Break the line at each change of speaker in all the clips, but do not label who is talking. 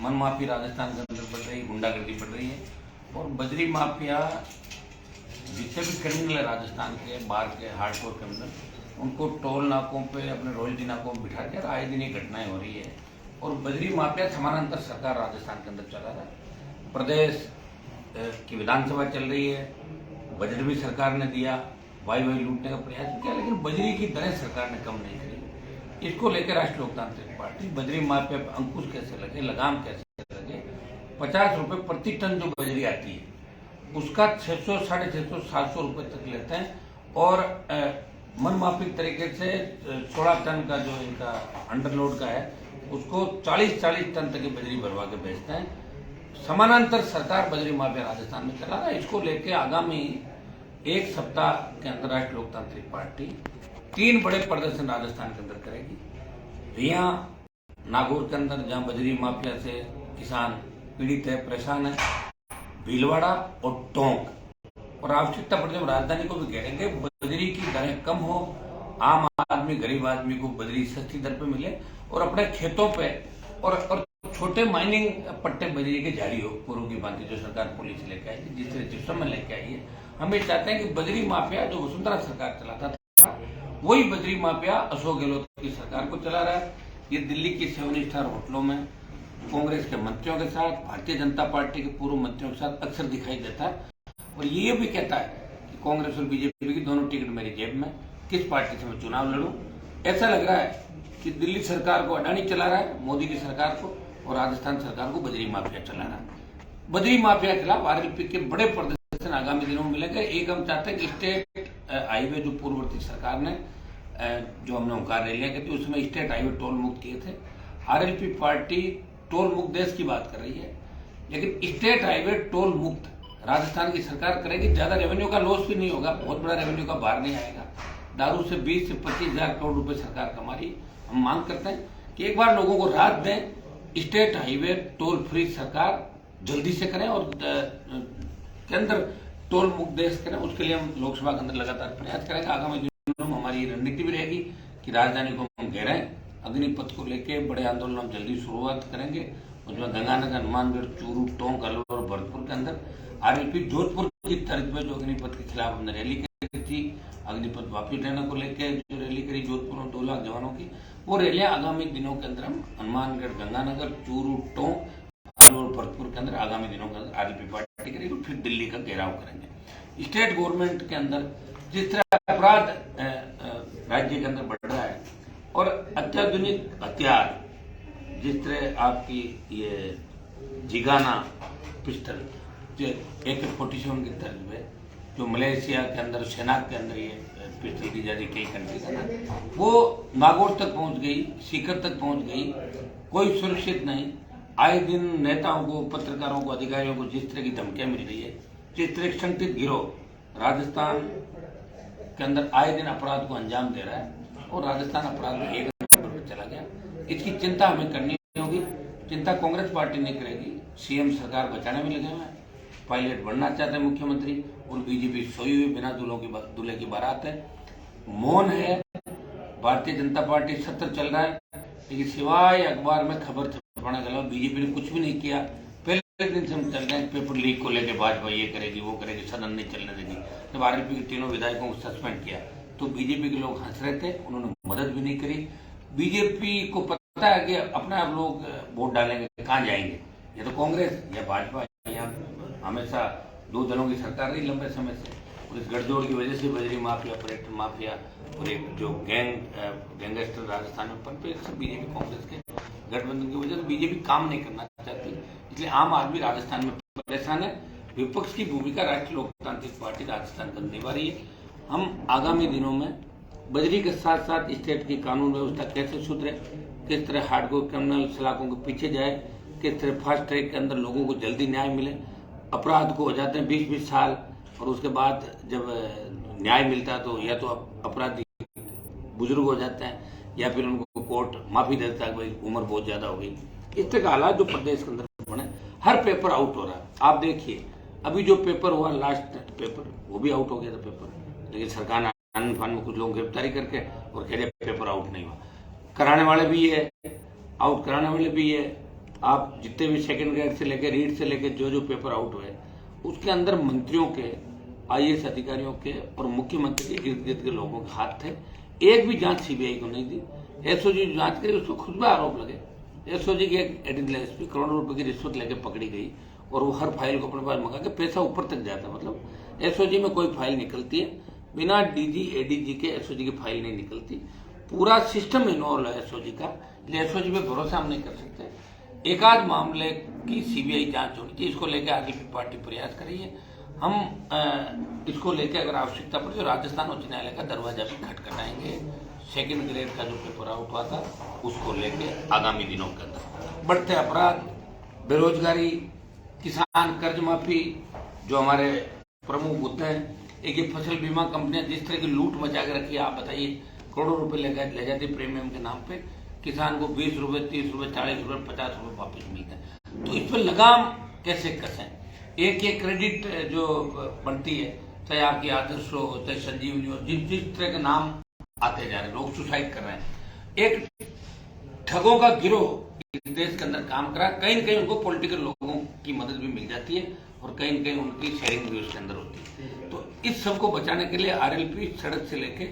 मन माफी राजस्थान के अंदर बढ़ रही है, गुंडागर्दी बढ़ रही है और बजरी माफिया जितने भी क्रिमिनल है राजस्थान के बाहर के हार्डकोर क्रिमिनल उनको टोल नाकों पे अपने रॉयल्टी नाकों में बिठा कर आए दिन ये घटनाएं हो रही है और बजरी माफिया समानांतर सरकार राजस्थान के अंदर चला रहा है। प्रदेश की विधानसभा चल रही है, बजट भी सरकार ने दिया, वाई लूटने का प्रयास किया, लेकिन बजरी की दरें सरकार ने कम नहीं करी। इसको लेकर राष्ट्रीय लोकतांत्रिक पार्टी बजरी माफिया पर अंकुश कैसे लगे, लगाम कैसे लगे, 50 रुपए प्रति टन जो बजरी आती है उसका 600, 650, 700 रुपए तक लेते हैं और मनमाफी तरीके से 16 टन का जो इनका अंडरलोड का है उसको 40-40 टन तक की बजरी भरवा के बेचते हैं। समानांतर सरकार बजरी माफिया राजस्थान में चला रहा है। इसको लेके आगामी एक सप्ताह के अंदर राष्ट्रीय लोकतांत्रिक पार्टी 3 बड़े प्रदर्शन राजस्थान के अंदर करेगी। रिया नागौर के अंदर जहां बजरी माफिया से किसान पीड़ित है, परेशान है, भीलवाड़ा और टोंक और आवश्यकता पड़ने पर राजधानी को भी कहेंगे बजरी की दरें कम हो, आम आदमी गरीब आदमी को बजरी सस्ती दर पे मिले और अपने खेतों पे और छोटे माइनिंग पट्टे बजरी के जारी हो पूर्व की भांति जो सरकार पॉलिसी लेके आई है, जिस तरह जिप्सम में लेके आई है। हम ये चाहते हैं कि बजरी माफिया जो वसुंधरा सरकार चलाता था वही बजरी माफिया अशोक गहलोत की सरकार को चला रहा है। ये दिल्ली की 7 स्टार होटलों में कांग्रेस के मंत्रियों के साथ, भारतीय जनता पार्टी के पूर्व मंत्रियों के साथ अक्सर दिखाई देता है और ये भी कहता है कि कांग्रेस और बीजेपी की दोनों टिकट मेरी जेब में, किस पार्टी से मैं चुनाव लड़ूं। ऐसा लग रहा है कि दिल्ली सरकार को अडानी चला रहा है, मोदी की सरकार को, और राजस्थान सरकार को बजरी माफिया चला रहा है। बजरी माफिया के खिलाफ आरएलपी के बड़े प्रदर्शन आगामी दिनों में मिलेंगे। एक हम चाहते हैं कि स्टेट हाईवे जो पूर्ववर्ती सरकार ने जो हमने ओंकार रैलियां की थी उसमें स्टेट हाईवे टोल मुक्त किए थे। आरएलपी पार्टी टोल मुक्त देश की बात कर रही है, लेकिन स्टेट हाईवे टोल मुक्त राजस्थान की सरकार करेगी। ज्यादा रेवेन्यू का लॉस भी नहीं होगा, बहुत बड़ा रेवेन्यू का बाहर नहीं आएगा। दारू से 20 से 25 हजार करोड़ रुपए सरकार कमा रही। हम मांग करते हैं कि एक बार लोगों को राहत दें, स्टेट हाईवे टोल फ्री सरकार जल्दी से करें और के अंदर टोल मुक्त देश करें। उसके लिए हम लोकसभा के अंदर लगातार प्रयास करेंगे। आगामी दिनों में हमारी रणनीति भी रहेगी कि राजधानी को हम घेरें। अग्निपथ को लेके बड़े आंदोलन हम जल्दी शुरुआत करेंगे। उसमें गंगानगर, हनुमानगढ़, चूरू, टोंक, अलवर और भरतपुर के अंदर आरएलपी जोधपुर की तर्ज में जो अग्निपथ के खिलाफ हमने रैली करी थी, अग्निपथ वापस लेने को लेकर जो रैली करी जोधपुर में 2 लाख जवानों की, वो रैलियां आगामी दिनों के अंदर हम हनुमानगढ़, गंगानगर, चूरू, टोंक, अलवर, भरतपुर के अंदर आगामी दिनों के अंदर आरएलपी पार्टी करेगी। फिर दिल्ली का घेराव करेंगे। स्टेट गवर्नमेंट के अंदर जिस तरह अपराध राज्य के अंदर बढ़ रहा है और अत्याधुनिक हथियार जिस तरह आपकी ये जिगाना पिस्टल जो AK-47 की तर्ज पे जो मलेशिया के अंदर, सेना के अंदर ये पिस्टल दी जाती कई कंट्री का ना, वो नागौर तक पहुंच गई, सीकर तक पहुंच गई, कोई सुरक्षित नहीं। आए दिन नेताओं को, पत्रकारों को, अधिकारियों को जिस तरह की धमकियां मिल रही है, जिस तरह संगठित गिरोह राजस्थान के अंदर आए दिन अपराध को अंजाम दे रहा है और राजस्थान अपराध में 1 नंबर पर चला गया। इसकी चिंता हमें करनी होगी। चिंता कांग्रेस पार्टी नहीं करेगी। सीएम सरकार बचाने में लगे हुए हैं, पायलट बनना चाहते हैं मुख्यमंत्री, और बीजेपी सोई हुई बिना दूल्हे की बारात है, मौन है। भारतीय जनता पार्टी सत्र चल रहा है, लेकिन सिवाय अखबार में खबर छपाने के अलावा बीजेपी ने कुछ भी नहीं किया। पहले दिन से हम चल रहे हैं पेपर लीक को लेकर, भाजपा ये करेगी वो करेगी, सदन नहीं चलने देगी। जब आरएलपी के 3 विधायकों को सस्पेंड किया तो बीजेपी के लोग हंस रहे थे, उन्होंने मदद भी नहीं करी। बीजेपी को पता है कि अपने आप लोग वोट डालेंगे, कहाँ जाएंगे, या तो कांग्रेस या भाजपा। या हमेशा 2 दलों की सरकार रही लंबे समय से, और इस गठजोड़ की वजह से बजरी माफिया, पर्यटन माफिया और एक जो गैंगस्टर राजस्थान में पनपे, सब बीजेपी कांग्रेस के गठबंधन की वजह से बीजेपी काम नहीं करना चाहती। इसलिए आम आदमी राजस्थान में परेशान है। विपक्ष की भूमिका राष्ट्रीय लोकतांत्रिक पार्टी राजस्थान पर निभा रही है। हम आगामी दिनों में बजरी के साथ साथ स्टेट की कानून व्यवस्था कैसे सुधरे, किस तरह हार्डकोर क्रिमिनल सलाखों के पीछे जाए, किस तरह फास्ट ट्रैक के अंदर लोगों को जल्दी न्याय मिले। अपराध को हो जाते हैं 20-20 साल और उसके बाद जब न्याय मिलता है तो या तो अपराधी बुजुर्ग हो जाते हैं या फिर उनको कोर्ट माफी देता है, भाई उम्र बहुत ज्यादा हो गई। इस तरह का हालात जो प्रदेश के अंदर बने, हर पेपर आउट हो रहा है। आप देखिए अभी जो पेपर हुआ, लास्ट पेपर, वो भी आउट हो गया था पेपर, लेकिन सरकार ने आनंद फान में कुछ लोग गिरफ्तारी करके और कह रहे पेपर आउट नहीं हुआ। कराने वाले भी है, आउट कराने वाले भी है। आप जितने भी सेकंड ग्रेड से लेकर रीड से लेकर जो जो पेपर आउट हुए उसके अंदर मंत्रियों के, आईएएस अधिकारियों के और मुख्यमंत्री के इर्द गिर्द के लोगों के हाथ थे। एक भी जांच सीबीआई को नहीं दी। एसओजी जो जांच करी उसको खुद भी आरोप लगे। एसओजी की एक एडिशनल एसपी करोड़ों रुपए की रिश्वत लेकर पकड़ी गई और वो हर फाइल को अपने पास मंगा के पैसा ऊपर तक जाता है। मतलब एसओजी में कोई फाइल निकलती है बिना डीजी एडीजी के एसओजी की फाइल नहीं निकलती। पूरा सिस्टम इन्वॉल्व है एसओजी का, इसलिए एसओजी पे भरोसा हम नहीं कर सकते। एक आध मामले की सीबीआई जांच होनी चाहिए, इसको लेकर आरएलपी पार्टी प्रयास कर रही है। हम इसको लेकर अगर आवश्यकता पड़े तो राजस्थान उच्च न्यायालय का दरवाजा भी खटखटाएंगे। सेकंड ग्रेड का जो पेपर आउट हुआ था उसको लेकर आगामी दिनों के अंदर बढ़ते अपराध, बेरोजगारी, किसान कर्ज माफी जो हमारे प्रमुख मुद्दे हैं। एक ये फसल बीमा कंपनियां जिस तरह की लूट मचा के रखी है, आप बताइए, करोड़ों रुपए ले जाती प्रीमियम के नाम पे, किसान को 20 रुपए, 30 रुपए, 40 रुपए, 50 रुपए वापस मिलते हैं। तो इस पर लगाम कैसे कसें? एक एक क्रेडिट जो बनती है, चाहे आपकी आदर्श हो, चाहे संजीवनी हो, जिस तरह के नाम आते जा रहे हैं, लोग सुसाइड कर रहे हैं। एक ठगों का गिरोह इस देश के अंदर काम करा, कहीं न कहीं उनको पॉलिटिकल लोगों की मदद भी मिल जाती है और कहीं न कहीं उनकी शेयरिंग भी उसके अंदर होती है। तो इस सबको बचाने के लिए आरएलपी सड़क से लेके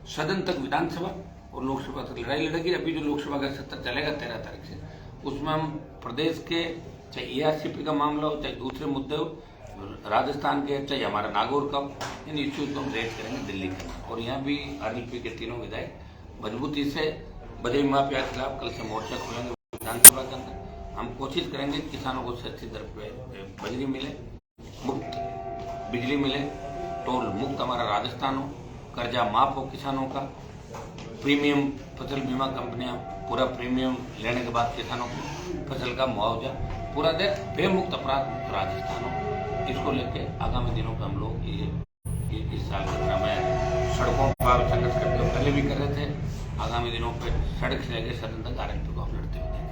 सदन तक, विधानसभा और लोकसभा तक लड़ाई लड़ेगी। अभी जो लोकसभा का सत्र चलेगा 13 तारीख से, उसमें हम प्रदेश के चाहे एआरसीपी का मामला हो, चाहे दूसरे मुद्दे हो, राजस्थान के, चाहे हमारा नागौर का, इन इश्यूज को हम रेज करेंगे दिल्ली के। और यहाँ भी आरएलपी के तीनों विधायक मजबूती से बजरी माफिया के खिलाफ कल से मोर्चा खोलेंगे विधानसभा के अंदर। हम कोशिश करेंगे किसानों को सस्ती दर पे बजरी मिले, मुफ्त बिजली मिले, टोल मुक्त हमारा राजस्थान हो, कर्जा माफ हो किसानों का, प्रीमियम फसल बीमा कंपनियां पूरा प्रीमियम लेने के बाद किसानों को फसल का मुआवजा पूरा दे, बेमुक्त अपराध मुक्त राजस्थान हो। इसको लेके आगामी दिनों में हम लोग इस साल के तरह में सड़कों पर संघर्ष करते हुए पहले भी कर रहे थे। आगामी दिनों पर सड़क से लेकर सदन तक आरएलपी को हम लड़ते हुए देखें।